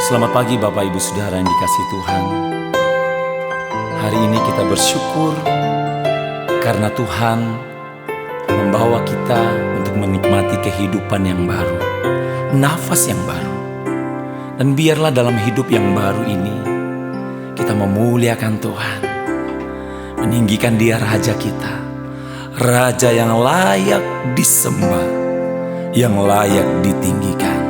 Selamat pagi Bapak Ibu Saudara yang dikasihi Tuhan. Hari ini kita bersyukur karena Tuhan membawa kita untuk menikmati kehidupan yang baru, nafas yang baru. Dan biarlah dalam hidup yang baru ini kita memuliakan Tuhan, meninggikan Dia Raja kita, Raja yang layak disembah, yang layak ditinggikan.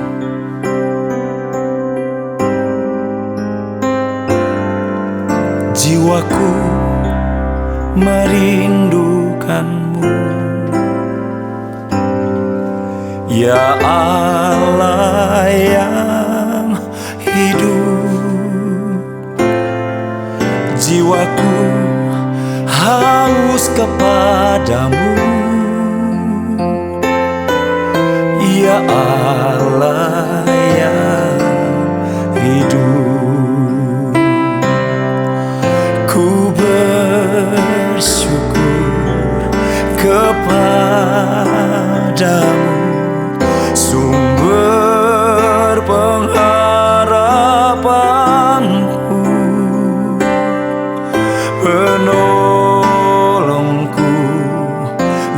Jiwaku merindukanmu, ya Allah yang hidup. Jiwaku haus kepadamu, ya Allah yang hidup. Bersyukur kepadamu, sumber pengharapanku, penolongku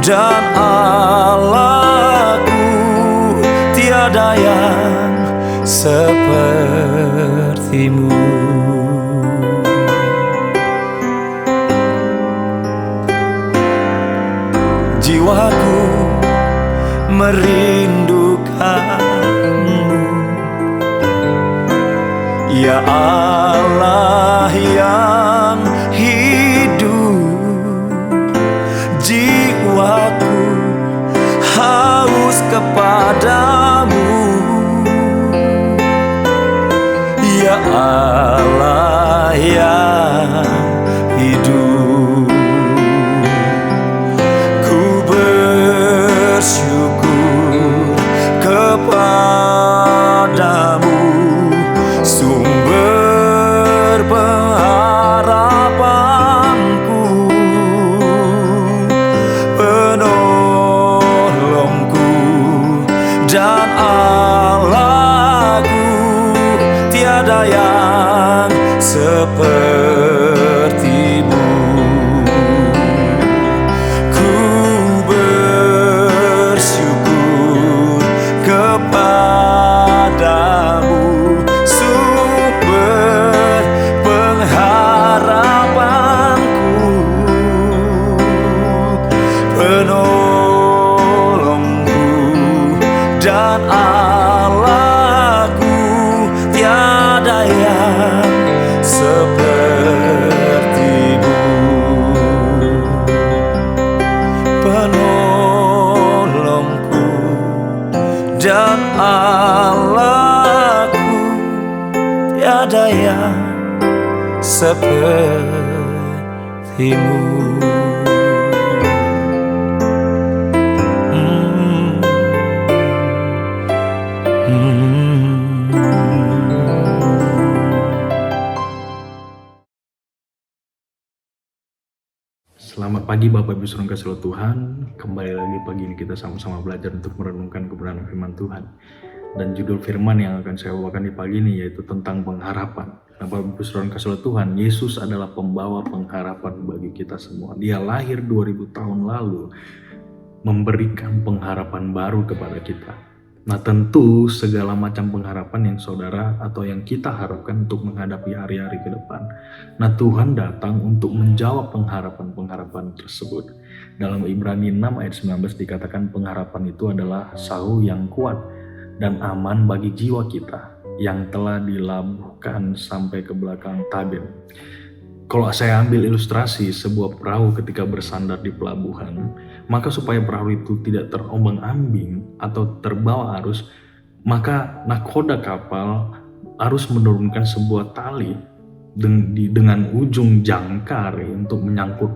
dan Allahku. Tiada yang sepertimu. Jiwaku merindukanmu, ya Allah yang hidup. Jiwaku haus kepadamu, ya Allah yang hidup. Bersyukur kepadamu, sumber pengharapanku, penolongku dan Allahku. Tiada yang sepertimu. Kepadamu, sumber pengharapanku, penolongku dan Allahku. Tiada yang sepertimu. Penolongku dan Allahku, tiada yang sepertimu. Selamat pagi Bapak Ibu Saudara kasih Tuhan. Kembali lagi pagi ini kita sama-sama belajar untuk merenungkan kebenaran firman Tuhan. Dan judul firman yang akan saya bawakan di pagi ini yaitu tentang pengharapan. Nah, Bapak Ibu Saudara kasih Tuhan, Yesus adalah pembawa pengharapan bagi kita semua. Dia lahir 2000 tahun lalu memberikan pengharapan baru kepada kita. Nah, tentu segala macam pengharapan yang saudara atau yang kita harapkan untuk menghadapi hari-hari ke depan. Nah, Tuhan datang untuk menjawab pengharapan-pengharapan tersebut. Dalam Ibrani 6 ayat 19 dikatakan pengharapan itu adalah sahu yang kuat dan aman bagi jiwa kita yang telah dilabuhkan sampai ke belakang tabir. Kalau saya ambil ilustrasi sebuah perahu ketika bersandar di pelabuhan, maka supaya perahu itu tidak terombang-ambing atau terbawa arus, Maka nakoda kapal harus menurunkan sebuah tali dengan ujung jangkar untuk menyangkut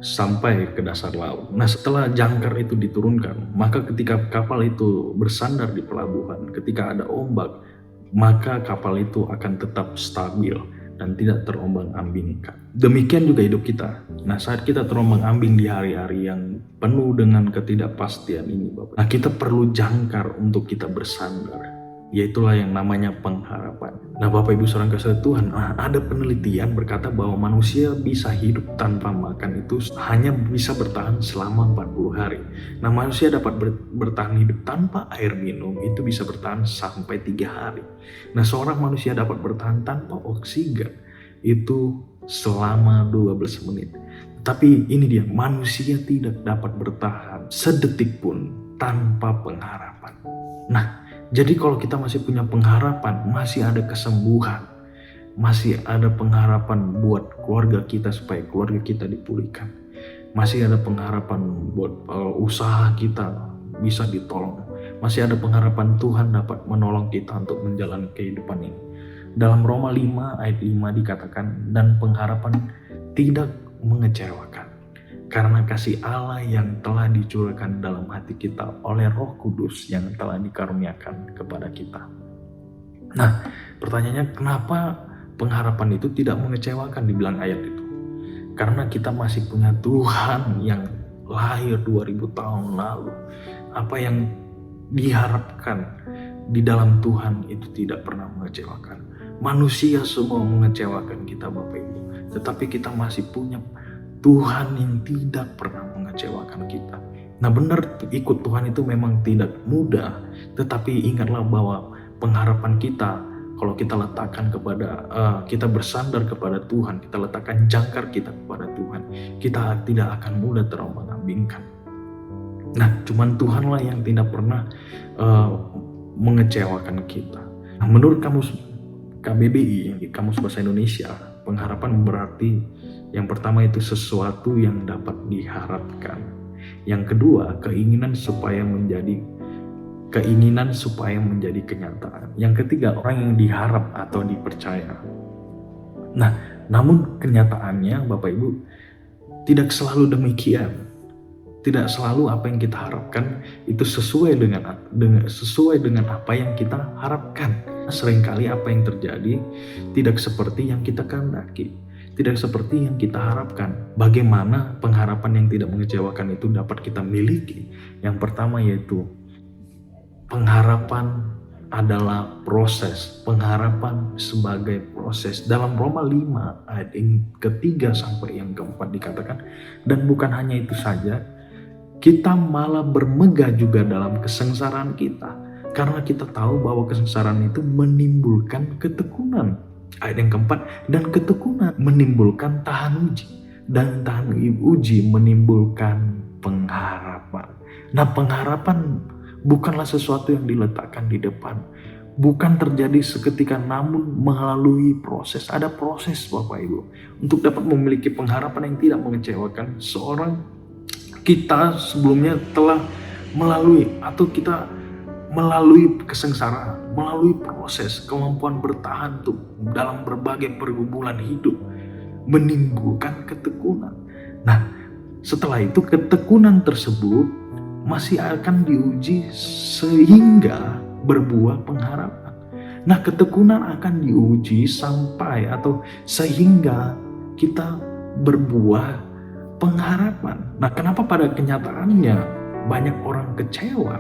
sampai ke dasar laut. Nah, setelah jangkar itu diturunkan, maka ketika kapal itu bersandar di pelabuhan, ketika ada ombak, maka kapal itu akan tetap stabil dan tidak terombang-ambingkan. Demikian juga hidup kita. Nah, saat kita terombang-ambing di hari-hari yang penuh dengan ketidakpastian ini, Bapak, nah kita perlu jangkar untuk kita bersandar. Yaitulah yang namanya pengharapan. Nah, Bapak Ibu saudara kasih Tuhan, ada penelitian berkata bahwa manusia bisa hidup tanpa makan itu hanya bisa bertahan selama 40 hari. Nah, manusia dapat bertahan hidup tanpa air minum itu bisa bertahan sampai 3 hari. Nah, seorang manusia dapat bertahan tanpa oksigen itu selama 12 menit. Tapi ini dia, manusia tidak dapat bertahan sedetik pun tanpa pengharapan. Nah, jadi kalau kita masih punya pengharapan, masih ada kesembuhan, masih ada pengharapan buat keluarga kita supaya keluarga kita dipulihkan, masih ada pengharapan buat usaha kita bisa ditolong, masih ada pengharapan Tuhan dapat menolong kita untuk menjalani kehidupan ini. Dalam Roma 5 ayat 5 dikatakan, dan pengharapan tidak mengecewakan, karena kasih Allah yang telah dicurahkan dalam hati kita oleh Roh Kudus yang telah dikaruniakan kepada kita. Nah, pertanyaannya, kenapa pengharapan itu tidak mengecewakan dibilang ayat itu? Karena kita masih punya Tuhan yang lahir 2000 tahun lalu. Apa yang diharapkan di dalam Tuhan itu tidak pernah mengecewakan. Manusia semua mengecewakan kita, Bapak Ibu. Tetapi kita masih punya Tuhan yang tidak pernah mengecewakan kita. Nah, benar, ikut Tuhan itu memang tidak mudah, tetapi ingatlah bahwa pengharapan kita, kalau kita letakkan kita bersandar kepada Tuhan, kita letakkan jangkar kita kepada Tuhan, kita tidak akan mudah terombang-ambingkan. Nah, cuman Tuhanlah yang tidak pernah mengecewakan kita. Nah, menurut kamus KBBI, Kamus Bahasa Indonesia, pengharapan berarti yang pertama itu sesuatu yang dapat diharapkan. Yang kedua, keinginan supaya menjadi kenyataan. Yang ketiga, orang yang diharap atau dipercaya. Nah, namun kenyataannya Bapak Ibu tidak selalu demikian. Tidak selalu apa yang kita harapkan itu sesuai dengan apa yang kita harapkan. Seringkali apa yang terjadi tidak seperti yang kita kehendaki, tidak seperti yang kita harapkan. Bagaimana pengharapan yang tidak mengecewakan itu dapat kita miliki? Yang pertama yaitu pengharapan adalah proses. Pengharapan sebagai proses. Dalam Roma 5 ayat yang ketiga sampai yang keempat dikatakan, dan bukan hanya itu saja, kita malah bermegah juga dalam kesengsaraan kita. Karena kita tahu bahwa kesengsaraan itu menimbulkan ketekunan. Ayat yang keempat, dan ketekunan menimbulkan tahan uji. Dan tahan uji menimbulkan pengharapan. Nah, pengharapan bukanlah sesuatu yang diletakkan di depan. Bukan terjadi seketika, namun melalui proses. Ada proses, Bapak Ibu. Untuk dapat memiliki pengharapan yang tidak mengecewakan, kita sebelumnya telah melalui kesengsaraan, melalui proses, kemampuan bertahan tuh dalam berbagai pergumulan hidup, menimbulkan ketekunan. Nah, setelah itu ketekunan tersebut masih akan diuji sehingga berbuah pengharapan. Nah, ketekunan akan diuji sampai atau sehingga kita berbuah pengharapan. Nah, kenapa pada kenyataannya banyak orang kecewa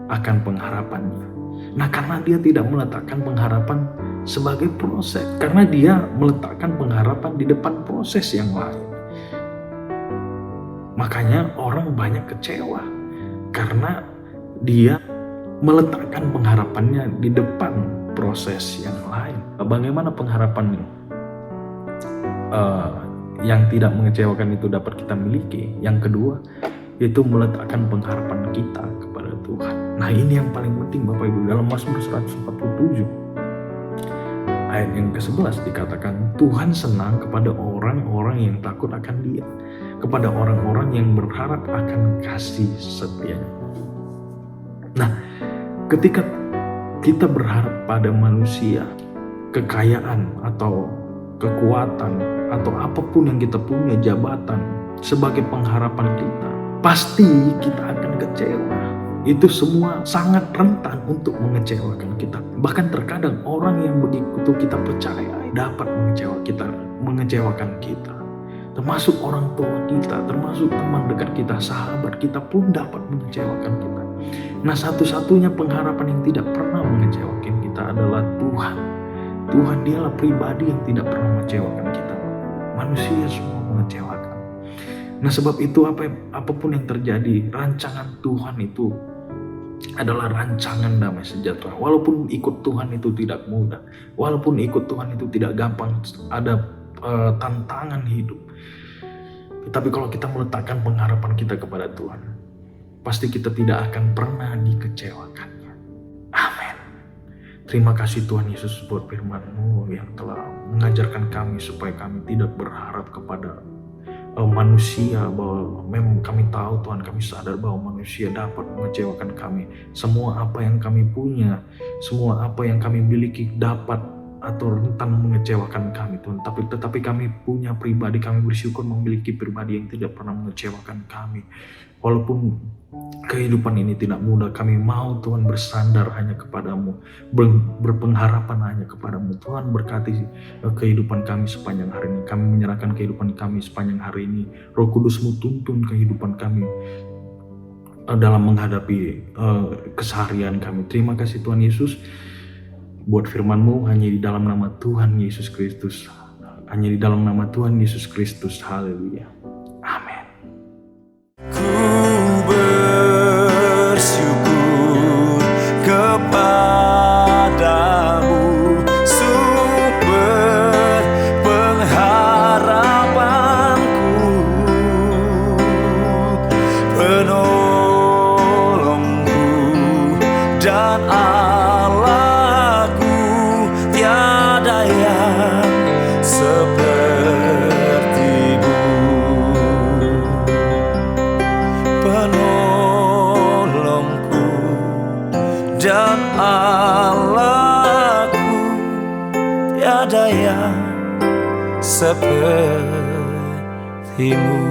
akan pengharapannya? Nah, karena dia tidak meletakkan pengharapan sebagai proses. Karena dia meletakkan pengharapan di depan proses yang lain. Makanya orang banyak kecewa. Karena dia meletakkan pengharapannya di depan proses yang lain. Bagaimana pengharapan yang tidak mengecewakan itu dapat kita miliki? Yang kedua, yaitu meletakkan pengharapan kita kepada Tuhan. Nah, ini yang paling penting Bapak Ibu. Dalam Mazmur 147 ayat yang ke-11 dikatakan, Tuhan senang kepada orang-orang yang takut akan Dia, kepada orang-orang yang berharap akan kasih setia-Nya. Nah, ketika kita berharap pada manusia, kekayaan atau kekuatan atau apapun yang kita punya, jabatan sebagai pengharapan kita, pasti kita akan kecewa. Itu semua sangat rentan untuk mengecewakan kita. Bahkan terkadang orang yang begitu kita percaya dapat mengecewakan kita. Termasuk orang tua kita, termasuk teman dekat kita, sahabat kita pun dapat mengecewakan kita. Nah, satu-satunya pengharapan yang tidak pernah mengecewakan kita adalah Tuhan. Tuhan dialah pribadi yang tidak pernah mengecewakan kita. Manusia semua mengecewakan. Nah, sebab itu apapun yang terjadi, rancangan Tuhan itu adalah rancangan damai sejahtera. Walaupun ikut Tuhan itu tidak mudah, walaupun ikut Tuhan itu tidak gampang, ada tantangan hidup. Tapi kalau kita meletakkan pengharapan kita kepada Tuhan, pasti kita tidak akan pernah dikecewakannya. Amin. Terima kasih Tuhan Yesus buat firman-Mu yang telah mengajarkan kami supaya kami tidak berharap kepada manusia, bahwa memang kami tahu Tuhan, kami sadar bahwa manusia dapat mengecewakan kami. Semua apa yang kami punya, semua apa yang kami miliki dapat atau rentan mengecewakan kami Tuhan. Tetapi kami punya pribadi, kami bersyukur memiliki pribadi yang tidak pernah mengecewakan kami. Walaupun kehidupan ini tidak mudah, kami mau Tuhan bersandar hanya kepadamu, berpengharapan hanya kepadamu. Tuhan berkati kehidupan kami sepanjang hari ini. Kami menyerahkan kehidupan kami sepanjang hari ini. Roh Kudus-Mu tuntun kehidupan kami dalam menghadapi keseharian kami. Terima kasih Tuhan Yesus buat firman-Mu, hanya di dalam nama Tuhan Yesus Kristus. Hanya di dalam nama Tuhan Yesus Kristus. Haleluya. Amin. Kepadamu sumber pengharapanku, penolongku dan Allahku, tiada yang seperti-Mu. Penolongku dan Allahku, tiada yang seperti-Mu.